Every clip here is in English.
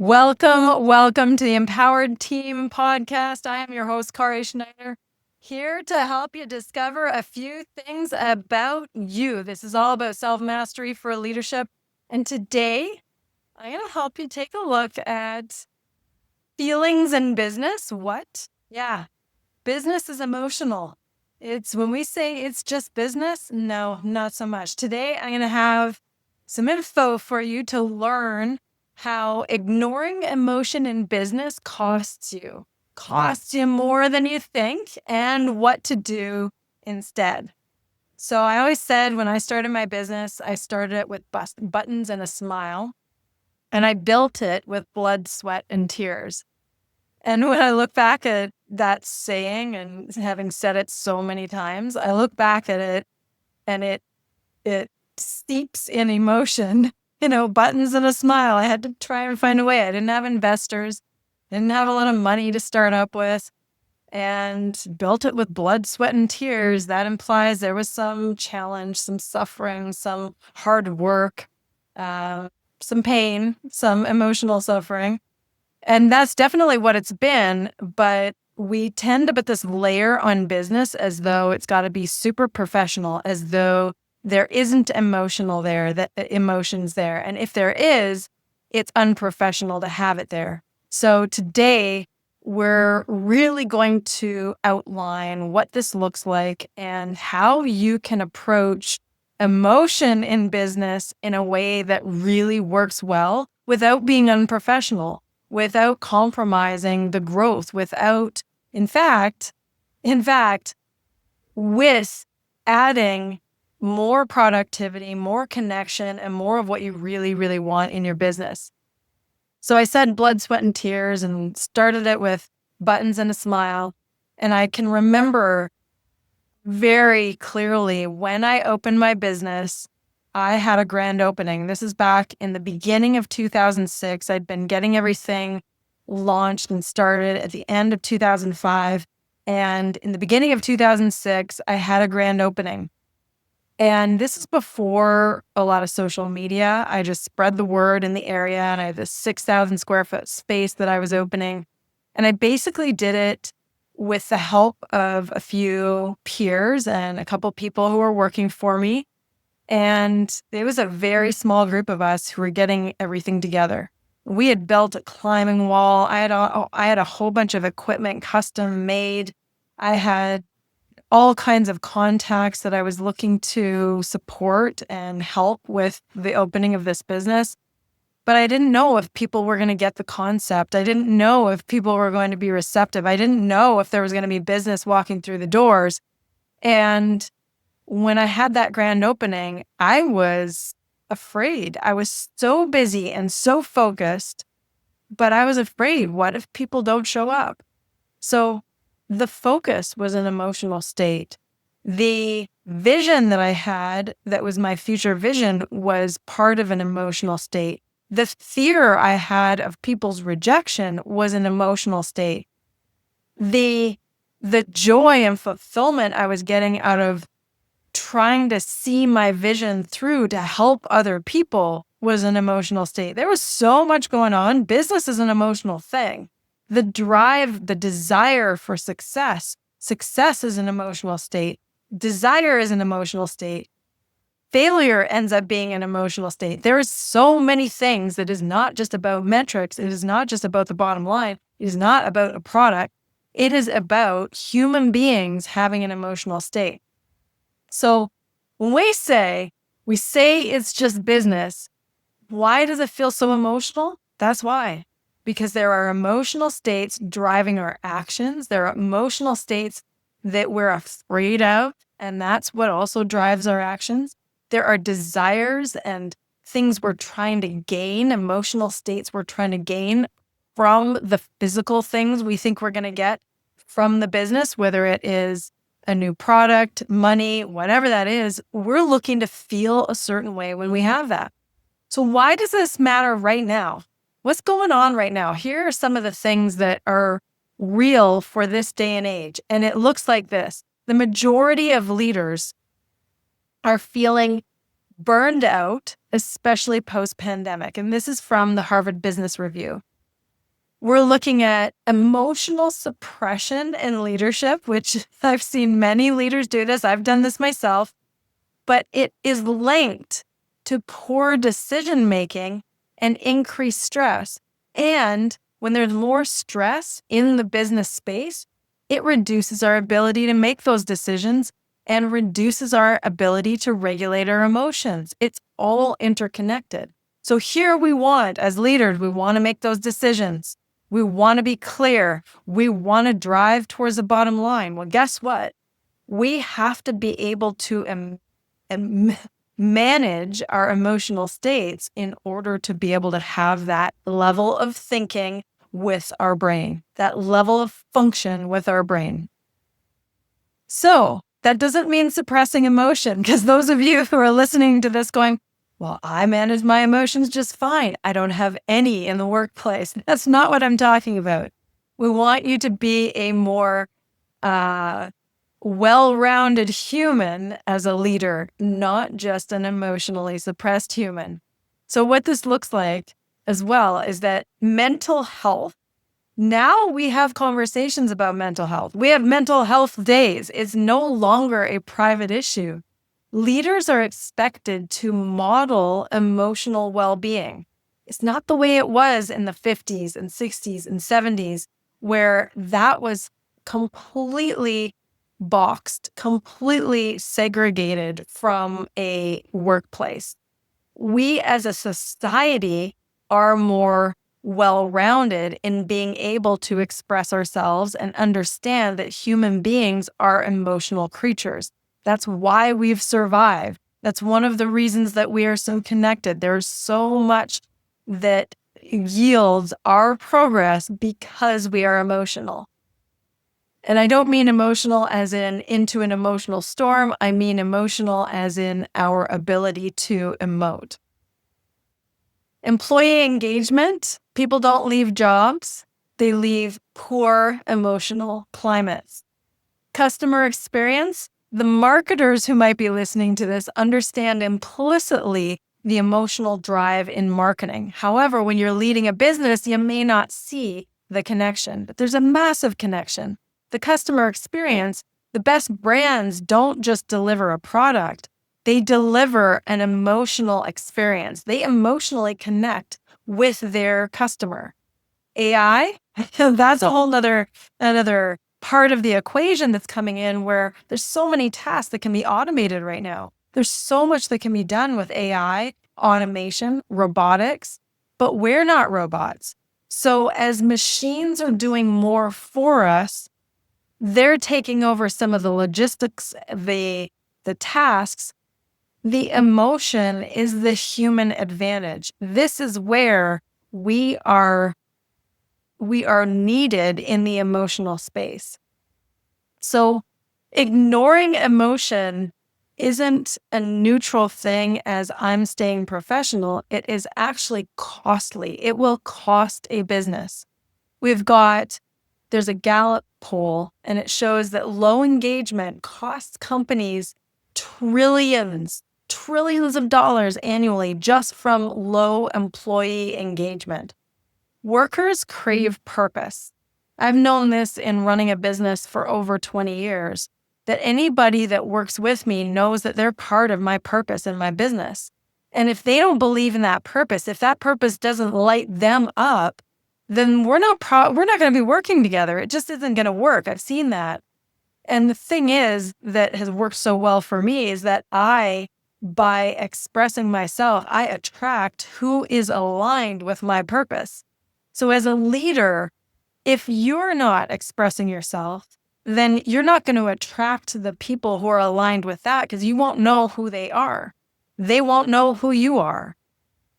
Welcome to the Empowered Team podcast. I am your host, Kari, here to help you discover a few things about you. This is all about self-mastery for leadership. And today, I'm going to help you take a look at feelings in business. What? Yeah, business is emotional. It's when we say it's just business, no, not so much. Today, I'm going to have some info for you to learn how ignoring emotion in business costs you more than you think, and what to do instead. So I always said when I started my business, I started it with buttons and a smile, and I built it with blood, sweat, and tears. And when I look back at that saying and having said it so many times, I look back at it and it steeps in emotion, buttons and a smile. I had to try and find a way. I didn't have investors, didn't have a lot of money to start up with, and built it with blood, sweat, and tears. That implies there was some challenge, some suffering, some hard work, some pain, some emotional suffering. And that's definitely what it's been. But we tend to put this layer on business as though it's got to be super professional, as though there isn't emotions there. And if there is, it's unprofessional to have it there. So today, we're really going to outline what this looks like and how you can approach emotion in business in a way that really works well without being unprofessional, without compromising the growth, in fact, with adding more productivity, more connection, and more of what you really, really want in your business. So I said blood, sweat, and tears and started it with buttons and a smile. And I can remember very clearly when I opened my business, I had a grand opening. This is back in the beginning of 2006. I'd been getting everything launched and started at the end of 2005. And in the beginning of 2006, I had a grand opening. And this is before a lot of social media. I just spread the word in the area, and I had this 6,000 square foot space that I was opening. And I basically did it with the help of a few peers and a couple people who were working for me. And it was a very small group of us who were getting everything together. We had built a climbing wall. I had a whole bunch of equipment custom made. I had all kinds of contacts that I was looking to support and help with the opening of this business. But I didn't know if people were going to get the concept. I didn't know if people were going to be receptive. I didn't know if there was going to be business walking through the doors. And when I had that grand opening, I was afraid. I was so busy and so focused, but I was afraid. What if people don't show up? So the focus was an emotional state. The vision that I had that was my future vision was part of an emotional state. The fear I had of people's rejection was an emotional state. The joy and fulfillment I was getting out of trying to see my vision through to help other people was an emotional state. There was so much going on. Business is an emotional thing. The drive, the desire for success is an emotional state. Desire is an emotional state. Failure ends up being an emotional state. There is so many things that is not just about metrics. It is not just about the bottom line. It is not about a product. It is about human beings having an emotional state. So when we say it's just business, why does it feel so emotional? That's why. Because there are emotional states driving our actions. There are emotional states that we're afraid of, and that's what also drives our actions. There are desires and things we're trying to gain, emotional states we're trying to gain from the physical things we think we're going to get from the business, whether it is a new product, money, whatever that is. We're looking to feel a certain way when we have that. So why does this matter right now? What's going on right now? Here are some of the things that are real for this day and age. And it looks like this. The majority of leaders are feeling burned out, especially post-pandemic. And this is from the Harvard Business Review. We're looking at emotional suppression in leadership, which I've seen many leaders do this. I've done this myself, but it is linked to poor decision making and increased stress. And when there's more stress in the business space, it reduces our ability to make those decisions and reduces our ability to regulate our emotions. It's all interconnected. So here we want, as leaders, we want to make those decisions. We want to be clear. We want to drive towards the bottom line. Well, guess what? We have to be able to manage our emotional states in order to be able to have that level of thinking with our brain, that level of function with our brain. So that doesn't mean suppressing emotion, because those of you who are listening to this going, well, I manage my emotions just fine. I don't have any in the workplace. That's not what I'm talking about. We want you to be a more well-rounded human as a leader, not just an emotionally suppressed human. So what this looks like as well is that mental health, now we have conversations about mental health. We have mental health days. It's no longer a private issue. Leaders are expected to model emotional well-being. It's not the way it was in the 50s and 60s and 70s, where that was completely boxed, completely segregated from a workplace. We as a society are more well-rounded in being able to express ourselves and understand that human beings are emotional creatures. That's why we've survived. That's one of the reasons that we are so connected. There's so much that yields our progress because we are emotional. And I don't mean emotional as in into an emotional storm. I mean emotional as in our ability to emote. Employee engagement, people don't leave jobs. They leave poor emotional climates. Customer experience, the marketers who might be listening to this understand implicitly the emotional drive in marketing. However, when you're leading a business, you may not see the connection, but there's a massive connection. The customer experience, the best brands don't just deliver a product, they deliver an emotional experience. They emotionally connect with their customer. AI, that's a whole another part of the equation that's coming in, where there's so many tasks that can be automated right now. There's so much that can be done with AI, automation, robotics, but we're not robots. So as machines are doing more for us, they're taking over some of the logistics, the tasks. The emotion is the human advantage. This is where we are needed in the emotional space. So ignoring emotion isn't a neutral thing as I'm staying professional. It is actually costly. It will cost a business. There's a Gallup poll, and it shows that low engagement costs companies trillions of dollars annually just from low employee engagement. Workers crave purpose. I've known this in running a business for over 20 years, that anybody that works with me knows that they're part of my purpose in my business. And if they don't believe in that purpose, if that purpose doesn't light them up, then we're not going to be working together. It just isn't going to work. I've seen that. And the thing is that has worked so well for me is that by expressing myself, I attract who is aligned with my purpose. So as a leader, if you're not expressing yourself, then you're not going to attract the people who are aligned with that, because you won't know who they are. They won't know who you are.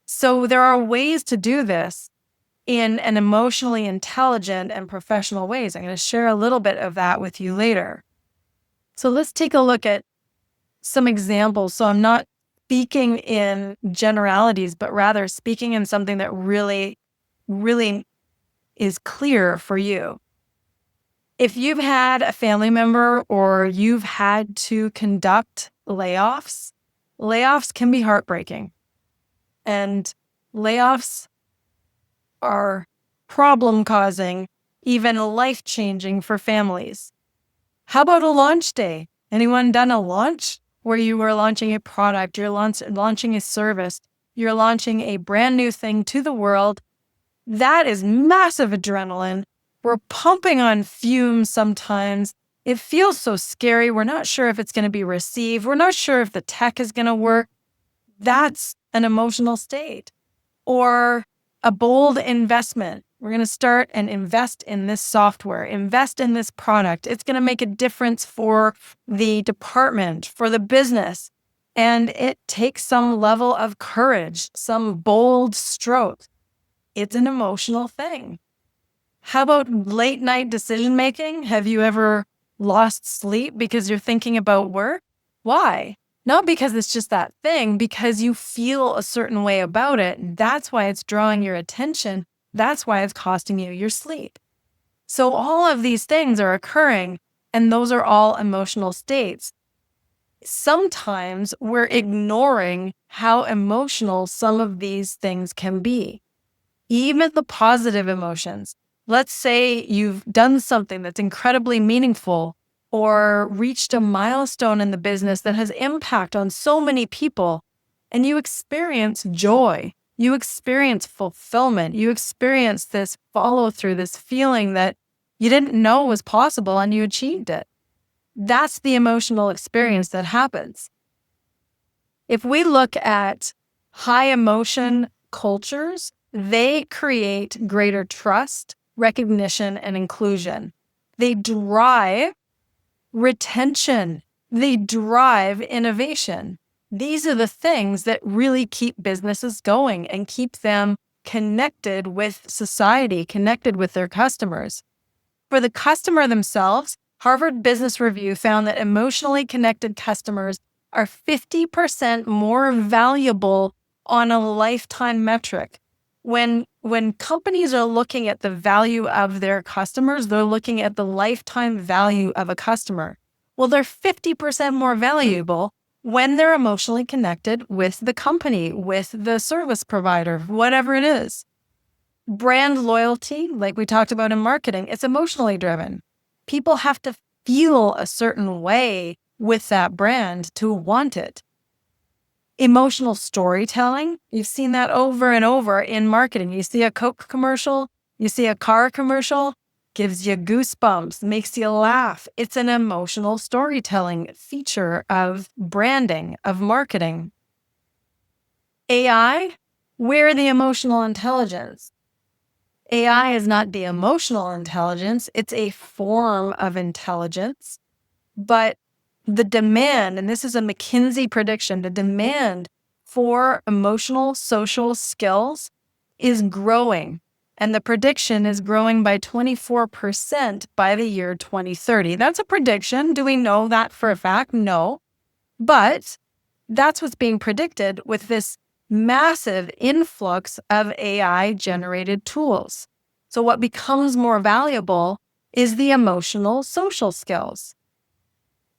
So there are ways to do this in an emotionally intelligent and professional ways. I'm going to share a little bit of that with you later. So let's take a look at some examples. So I'm not speaking in generalities, but rather speaking in something that really, really is clear for you. If you've had a family member or you've had to conduct layoffs can be heartbreaking. And layoffs are problem-causing, even life-changing for families. How about a launch day? Anyone done a launch where you were launching a product, you're launching a service, you're launching a brand new thing to the world? That is massive adrenaline. We're pumping on fumes sometimes. It feels so scary. We're not sure if it's going to be received. We're not sure if the tech is going to work. That's an emotional state. Or a bold investment. We're going to start and invest in this software, invest in this product. It's going to make a difference for the department, for the business. And it takes some level of courage, some bold stroke. It's an emotional thing. How about late night decision making? Have you ever lost sleep because you're thinking about work? Why? Not because it's just that thing, because you feel a certain way about it. That's why it's drawing your attention. That's why it's costing you your sleep. So all of these things are occurring, and those are all emotional states. Sometimes we're ignoring how emotional some of these things can be. Even the positive emotions. Let's say you've done something that's incredibly meaningful or reached a milestone in the business that has impact on so many people, and you experience joy. You experience fulfillment. You experience this follow through, this feeling that you didn't know was possible and you achieved it. That's the emotional experience that happens. If we look at high emotion cultures, they create greater trust, recognition, and inclusion. They drive retention. They drive innovation. These are the things that really keep businesses going and keep them connected with society, connected with their customers. For the customer themselves, Harvard Business Review found that emotionally connected customers are 50% more valuable on a lifetime metric. When companies are looking at the value of their customers, they're looking at the lifetime value of a customer. Well, they're 50% more valuable when they're emotionally connected with the company, with the service provider, whatever it is. Brand loyalty, like we talked about in marketing, it's emotionally driven. People have to feel a certain way with that brand to want it. Emotional storytelling, you've seen that over and over in marketing. You see a Coke commercial, you see a car commercial, gives you goosebumps, makes you laugh. It's an emotional storytelling feature of branding, of marketing. AI, we're the emotional intelligence. AI is not the emotional intelligence, it's a form of intelligence, but the demand, and this is a McKinsey prediction, the demand for emotional social skills is growing. And the prediction is growing by 24% by the year 2030. That's a prediction. Do we know that for a fact? No. But that's what's being predicted with this massive influx of AI-generated tools. So what becomes more valuable is the emotional social skills.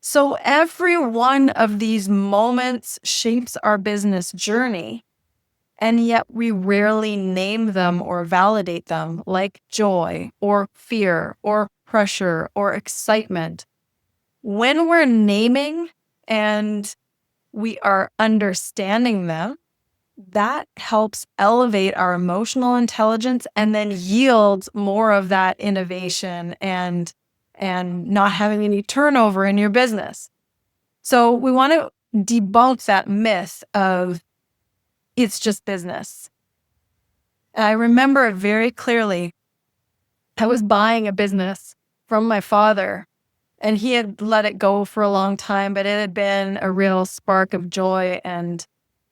So every one of these moments shapes our business journey, and yet we rarely name them or validate them, like joy or fear or pressure or excitement. When we're naming and we are understanding them, that helps elevate our emotional intelligence and then yields more of that innovation and not having any turnover in your business. So we want to debunk that myth of it's just business. And I remember it very clearly. I was buying a business from my father, and he had let it go for a long time, but it had been a real spark of joy and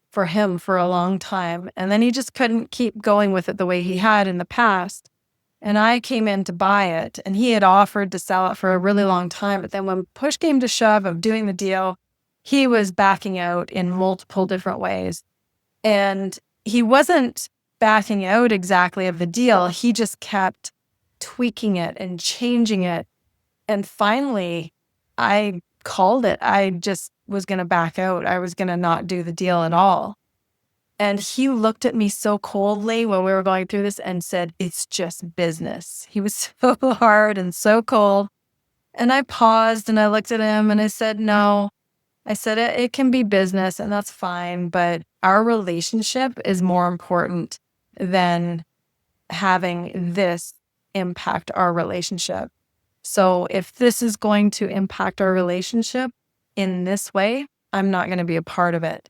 for him for a long time. And then he just couldn't keep going with it the way he had in the past. And I came in to buy it, and he had offered to sell it for a really long time. But then when push came to shove of doing the deal, he was backing out in multiple different ways. And he wasn't backing out exactly of the deal. He just kept tweaking it and changing it. And finally, I called it. I just was going to back out. I was going to not do the deal at all. And he looked at me so coldly when we were going through this and said, "It's just business." He was so hard and so cold. And I paused and I looked at him and I said, "No." I said, it can be business and that's fine, but our relationship is more important than having this impact our relationship. So if this is going to impact our relationship in this way, I'm not going to be a part of it,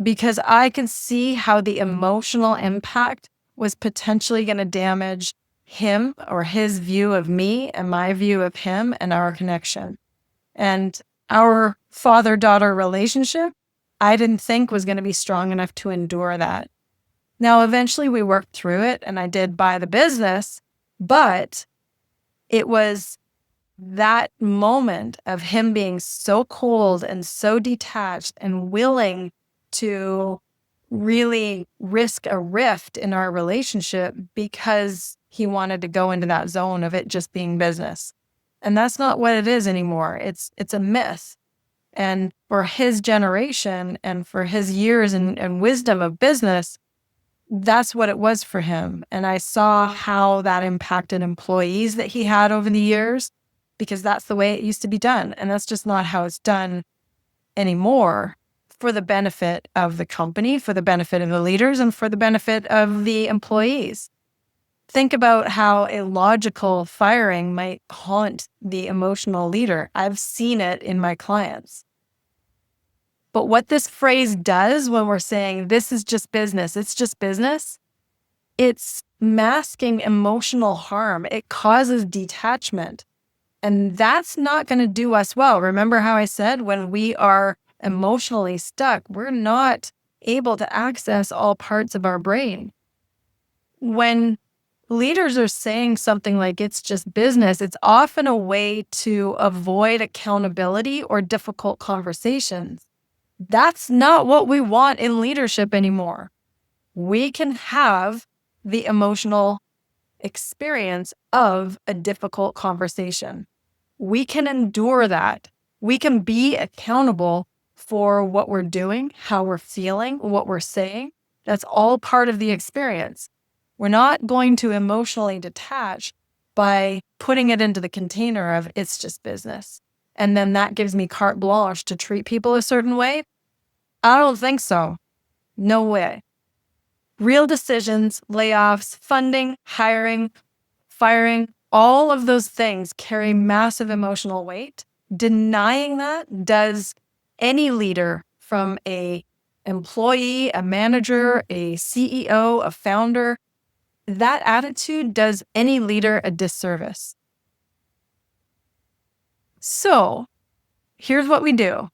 because I can see how the emotional impact was potentially going to damage him or his view of me and my view of him and our connection. And our father-daughter relationship, I didn't think was going to be strong enough to endure that. Now, eventually we worked through it and I did buy the business, but it was that moment of him being so cold and so detached and willing to really risk a rift in our relationship because he wanted to go into that zone of it just being business. And that's not what it is anymore. It's a myth. And for his generation and for his years and wisdom of business, that's what it was for him. And I saw how that impacted employees that he had over the years, because that's the way it used to be done. And that's just not how it's done anymore, for the benefit of the company, for the benefit of the leaders, and for the benefit of the employees. Think about how a logical firing might haunt the emotional leader. I've seen it in my clients. But what this phrase does when we're saying this is just business, it's just business, it's masking emotional harm. It causes detachment. And that's not going to do us well. Remember how I said when we are emotionally stuck, we're not able to access all parts of our brain. When leaders are saying something like it's just business, it's often a way to avoid accountability or difficult conversations. That's not what we want in leadership anymore. We can have the emotional experience of a difficult conversation. We can endure that. We can be accountable for what we're doing, how we're feeling, what we're saying. That's all part of the experience. We're not going to emotionally detach by putting it into the container of it's just business. And then that gives me carte blanche to treat people a certain way. I don't think so. No way. Real decisions, layoffs, funding, hiring, firing, all of those things carry massive emotional weight. Denying that does any leader, from a employee, a manager, a CEO, a founder, that attitude does any leader a disservice. So here's what we do.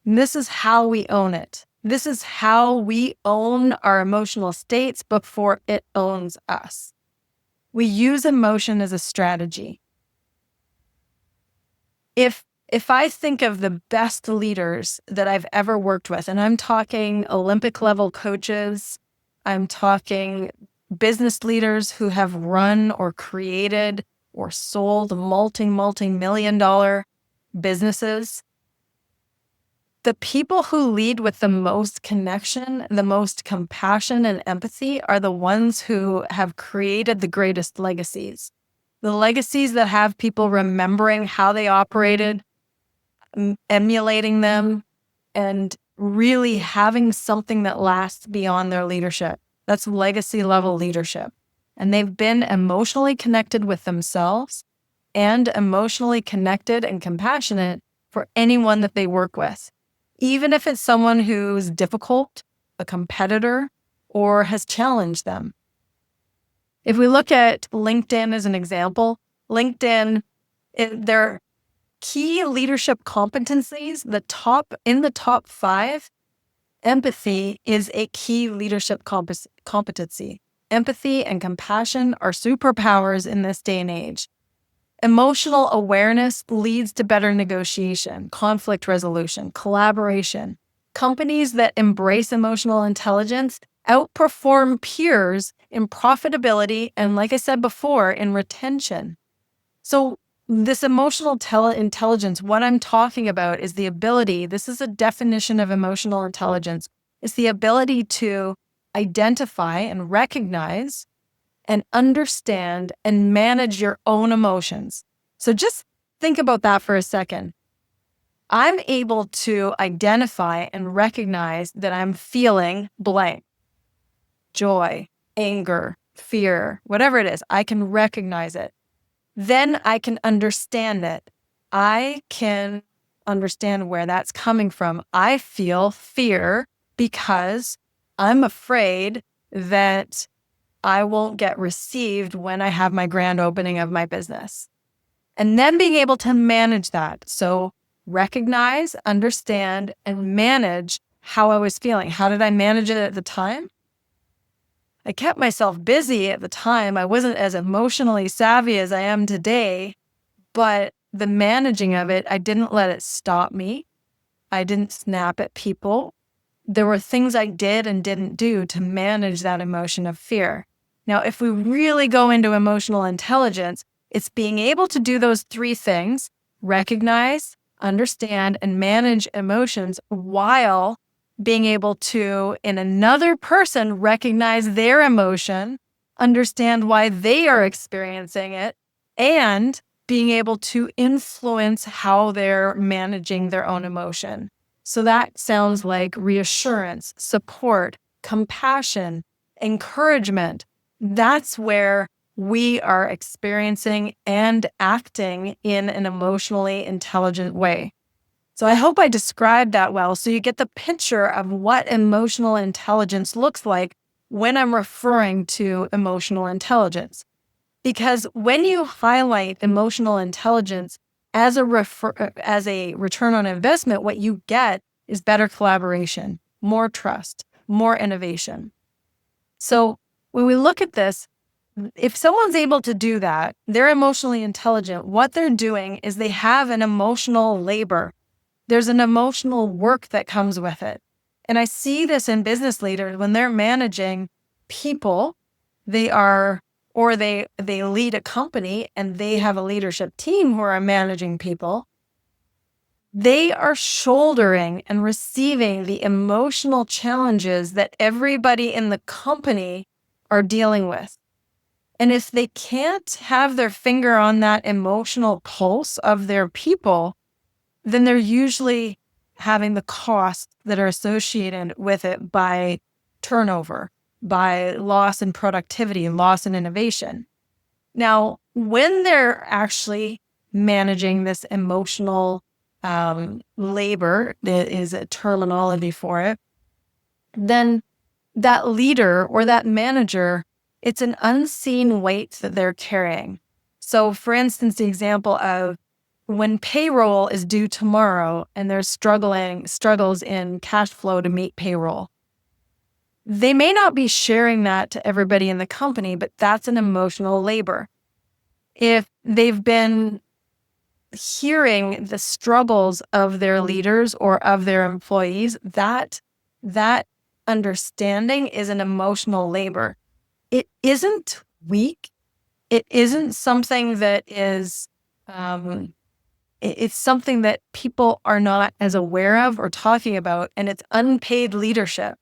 This is how we own it. This is how we own our emotional states before it owns us. We use emotion as a strategy. If I think of the best leaders that I've ever worked with, and I'm talking Olympic level coaches, I'm talking business leaders who have run or created or sold multi-million dollar businesses, the people who lead with the most connection, the most compassion and empathy are the ones who have created the greatest legacies. The legacies that have people remembering how they operated, emulating them, and really having something that lasts beyond their leadership. That's legacy level leadership. And they've been emotionally connected with themselves and emotionally connected and compassionate for anyone that they work with. Even if it's someone who's difficult, a competitor, or has challenged them. If we look at LinkedIn as an example, LinkedIn, their key leadership competencies, in the top 5, empathy is a key leadership competency. Empathy and compassion are superpowers in this day and age. Emotional awareness leads to better negotiation, conflict resolution, collaboration. Companies that embrace emotional intelligence outperform peers in profitability and, like I said before, in retention. So this emotional intelligence, what I'm talking about is the ability, this is a definition of emotional intelligence, It's the ability to identify and recognize and understand and manage your own emotions. So just think about that for a second. I'm able to identify and recognize that I'm feeling blank, joy, anger, fear, whatever it is. I can recognize it. Then I can understand it. I can understand where that's coming from. I feel fear because I'm afraid that I won't get received when I have my grand opening of my business. And then being able to manage that. So recognize, understand, and manage how I was feeling. How did I manage it at the time? I kept myself busy at the time. I wasn't as emotionally savvy as I am today, but the managing of it, I didn't let it stop me. I didn't snap at people. There were things I did and didn't do to manage that emotion of fear. Now, if we really go into emotional intelligence, it's being able to do those three things: recognize, understand, and manage emotions while being able to, in another person, recognize their emotion, understand why they are experiencing it, and being able to influence how they're managing their own emotion. So that sounds like reassurance, support, compassion, encouragement. That's where we are experiencing and acting in an emotionally intelligent way. So I hope I described that well, so you get the picture of what emotional intelligence looks like when I'm referring to emotional intelligence. Because when you highlight emotional intelligence as a return on investment, what you get is better collaboration, more trust, more innovation. So when we look at this, if someone's able to do that, they're emotionally intelligent. What they're doing is they have an emotional labor. There's an emotional work that comes with it. And I see this in business leaders when they're managing people, they lead a company and they have a leadership team who are managing people. They are shouldering and receiving the emotional challenges that everybody in the company are dealing with. And if they can't have their finger on that emotional pulse of their people, then they're usually having the costs that are associated with it by turnover, by loss in productivity and loss in innovation. Now, when they're actually managing this emotional labor, that is a terminology for it, then that leader or that manager, it's an unseen weight that they're carrying. So for instance, the example of when payroll is due tomorrow and there's struggles in cash flow to meet payroll, they may not be sharing that to everybody in the company, but that's an emotional labor. If they've been hearing the struggles of their leaders or of their employees, that understanding is an emotional labor. It isn't weak. It isn't something that is, it's something that people are not as aware of or talking about, and it's unpaid leadership.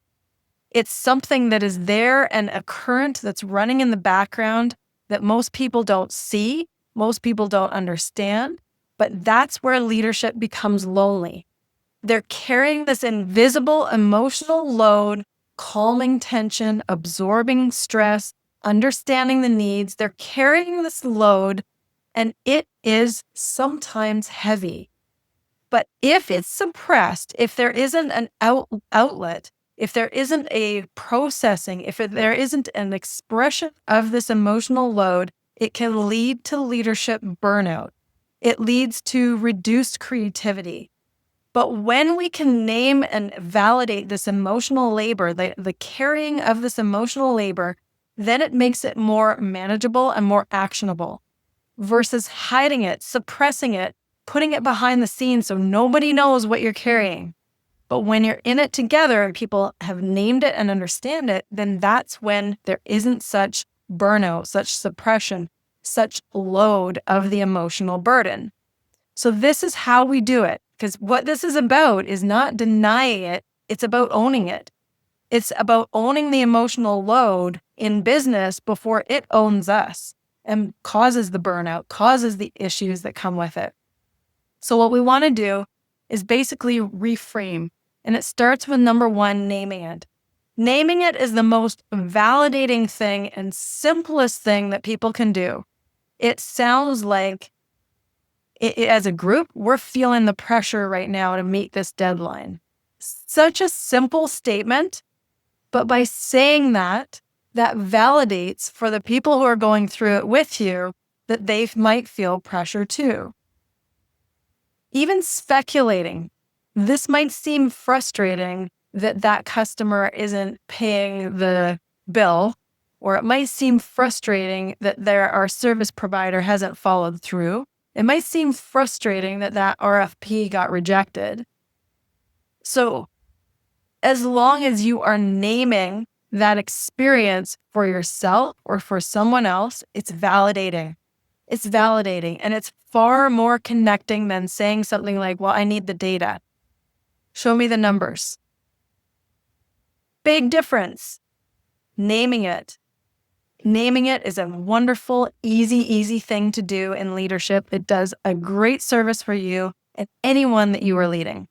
It's something that is there and a current that's running in the background that most people don't see, most people don't understand, but that's where leadership becomes lonely. They're carrying this invisible emotional load, calming tension, absorbing stress, understanding the needs. They're carrying this load, and it is sometimes heavy. But if it's suppressed, if there isn't an outlet, if there isn't a processing, if there isn't an expression of this emotional load, it can lead to leadership burnout. It leads to reduced creativity. But when we can name and validate this emotional labor, the carrying of this emotional labor, then it makes it more manageable and more actionable versus hiding it, suppressing it, putting it behind the scenes so nobody knows what you're carrying. But when you're in it together and people have named it and understand it, then that's when there isn't such burnout, such suppression, such load of the emotional burden. So this is how we do it. Because what this is about is not denying it, it's about owning it. It's about owning the emotional load in business before it owns us and causes the burnout, causes the issues that come with it. So what we want to do is basically reframe. And it starts with number one, naming it. Naming it is the most validating thing and simplest thing that people can do. It sounds like as a group, we're feeling the pressure right now to meet this deadline. Such a simple statement, but by saying that, that validates for the people who are going through it with you that they might feel pressure too. Even speculating, this might seem frustrating that customer isn't paying the bill, or it might seem frustrating that our service provider hasn't followed through. It might seem frustrating that RFP got rejected. So as long as you are naming that experience for yourself or for someone else, it's validating. It's validating, and it's far more connecting than saying something like, well, I need the data. Show me the numbers. Big difference. Naming it. Naming it is a wonderful, easy thing to do in leadership. It does a great service for you and anyone that you are leading.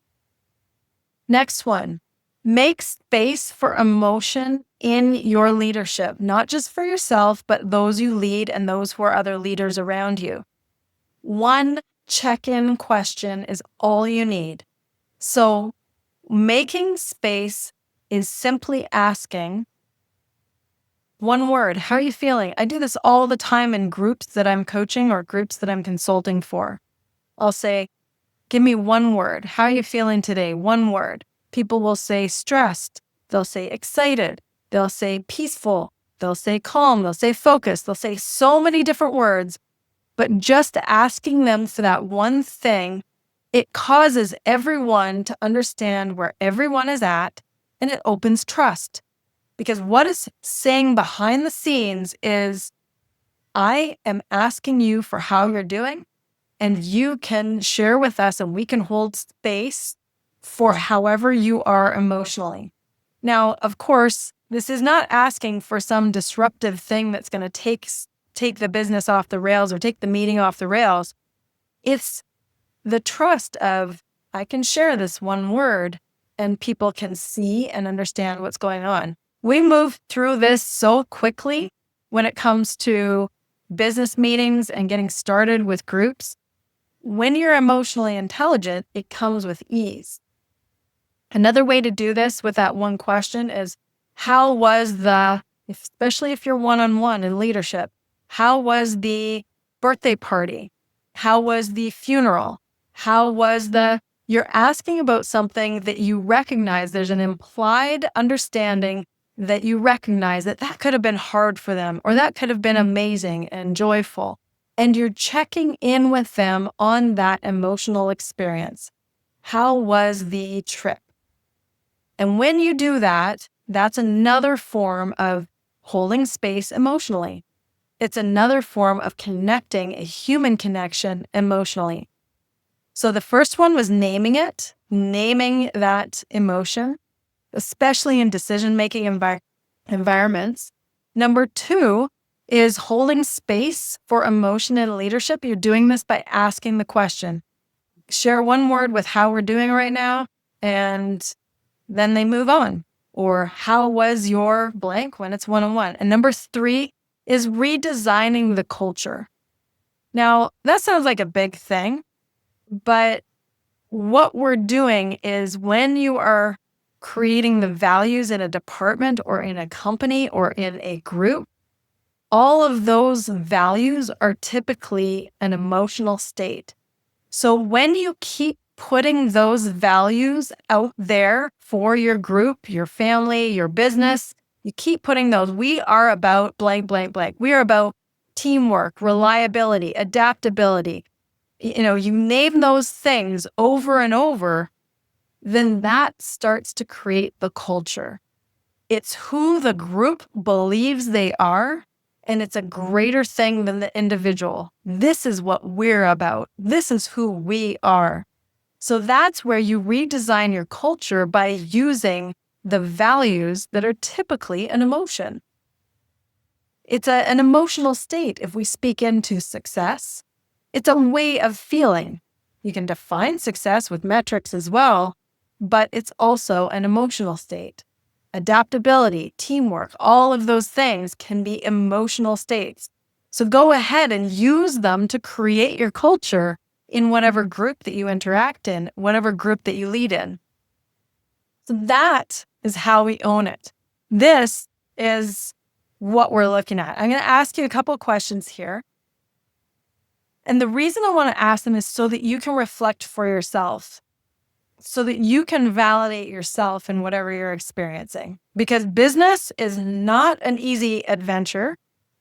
Next one, make space for emotion in your leadership, not just for yourself, but those you lead and those who are other leaders around you. One check-in question is all you need. So making space is simply asking one word. How are you feeling? I do this all the time in groups that I'm coaching or groups that I'm consulting for. I'll say, give me one word. How are you feeling today? One word. People will say stressed. They'll say excited. They'll say peaceful. They'll say calm. They'll say focused. They'll say so many different words. But just asking them for that one thing, it causes everyone to understand where everyone is at, and it opens trust. Because what it's saying behind the scenes is, I am asking you for how you're doing, and you can share with us and we can hold space for however you are emotionally. Now, of course, this is not asking for some disruptive thing that's going to take the business off the rails or take the meeting off the rails. It's the trust of, I can share this one word and people can see and understand what's going on. We move through this so quickly when it comes to business meetings and getting started with groups. When you're emotionally intelligent, it comes with ease. Another way to do this with that one question is, how was especially if you're one-on-one in leadership, how was the birthday party? How was the funeral? How was you're asking about something that you recognize. There's an implied understanding that you recognize that could have been hard for them, or that could have been amazing and joyful. And you're checking in with them on that emotional experience. How was the trip? And when you do that, that's another form of holding space emotionally. It's another form of connecting, a human connection emotionally. So the first one was naming it, naming that emotion, especially in decision-making environments. Number two is holding space for emotion in leadership. You're doing this by asking the question. Share one word with how we're doing right now, and then they move on. Or how was your blank when it's one-on-one? And number three is redesigning the culture. Now, that sounds like a big thing, but what we're doing is when you are creating the values in a department or in a company or in a group, all of those values are typically an emotional state. So when you keep putting those values out there for your group, your family, your business, you keep putting those. We are about blank, blank, blank. We are about teamwork, reliability, adaptability. You name those things over and over, then that starts to create the culture. It's who the group believes they are, and it's a greater thing than the individual. This is what we're about. This is who we are. So that's where you redesign your culture by using the values that are typically an emotion. It's an emotional state. If we speak into success, it's a way of feeling. You can define success with metrics as well, but it's also an emotional state. Adaptability, teamwork, all of those things can be emotional states. So go ahead and use them to create your culture in whatever group that you interact in, whatever group that you lead in. So that is how we own it. This is what we're looking at. I'm going to ask you a couple of questions here. And the reason I want to ask them is so that you can reflect for yourself, so that you can validate yourself in whatever you're experiencing. Because business is not an easy adventure,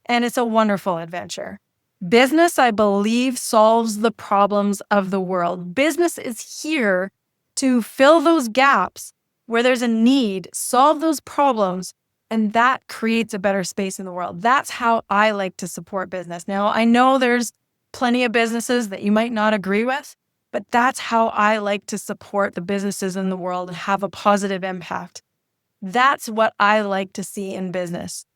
and it's a wonderful adventure. Business, I believe, solves the problems of the world. Business is here to fill those gaps where there's a need, solve those problems, and that creates a better space in the world. That's how I like to support business. Now, I know there's plenty of businesses that you might not agree with, but that's how I like to support the businesses in the world and have a positive impact. That's what I like to see in business.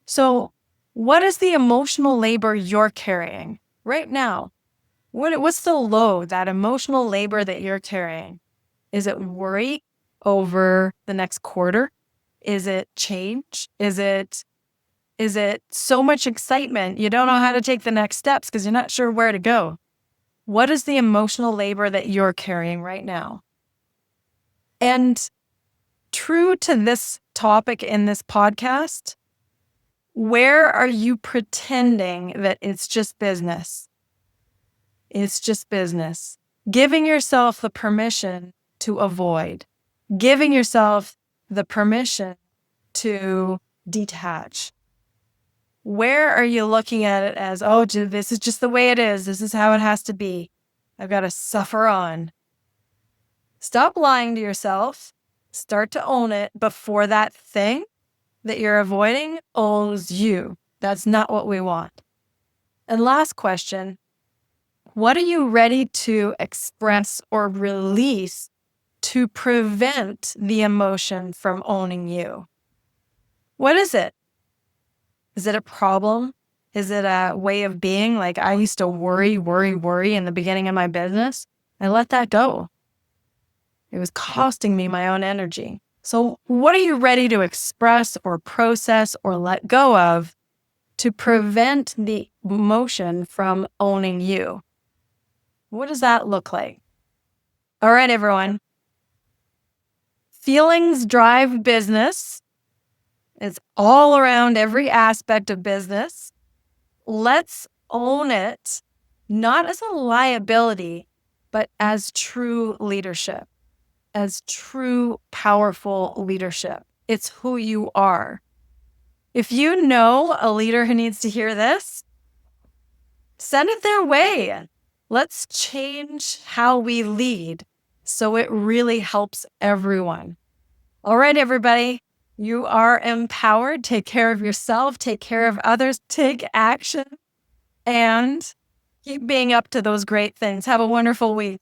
So, what is the emotional labor you're carrying right now? What's the load, that emotional labor that you're carrying? Is it worry over the next quarter? Is it change? Is it so much excitement you don't know how to take the next steps because you're not sure where to go? What is the emotional labor that you're carrying right now? And true to this topic in this podcast, where are you pretending that it's just business? It's just business. Giving yourself the permission to avoid, giving yourself the permission to detach. Where are you looking at it as, oh, this is just the way it is. This is how it has to be. I've got to suffer on. Stop lying to yourself. Start to own it before that thing that you're avoiding owns you. That's not what we want. And last question, what are you ready to express or release to prevent the emotion from owning you? What is it? Is it a problem? Is it a way of being? Like I used to worry in the beginning of my business. I let that go. It was costing me my own energy. So what are you ready to express or process or let go of to prevent the emotion from owning you? What does that look like? All right, everyone. Feelings drive business. It's all around every aspect of business. Let's own it, not as a liability, but as true leadership, as true powerful leadership. It's who you are. If you know a leader who needs to hear this, send it their way. Let's change how we lead so it really helps everyone. All right, everybody. You are empowered. Take care of yourself. Take care of others. Take action. And keep being up to those great things. Have a wonderful week.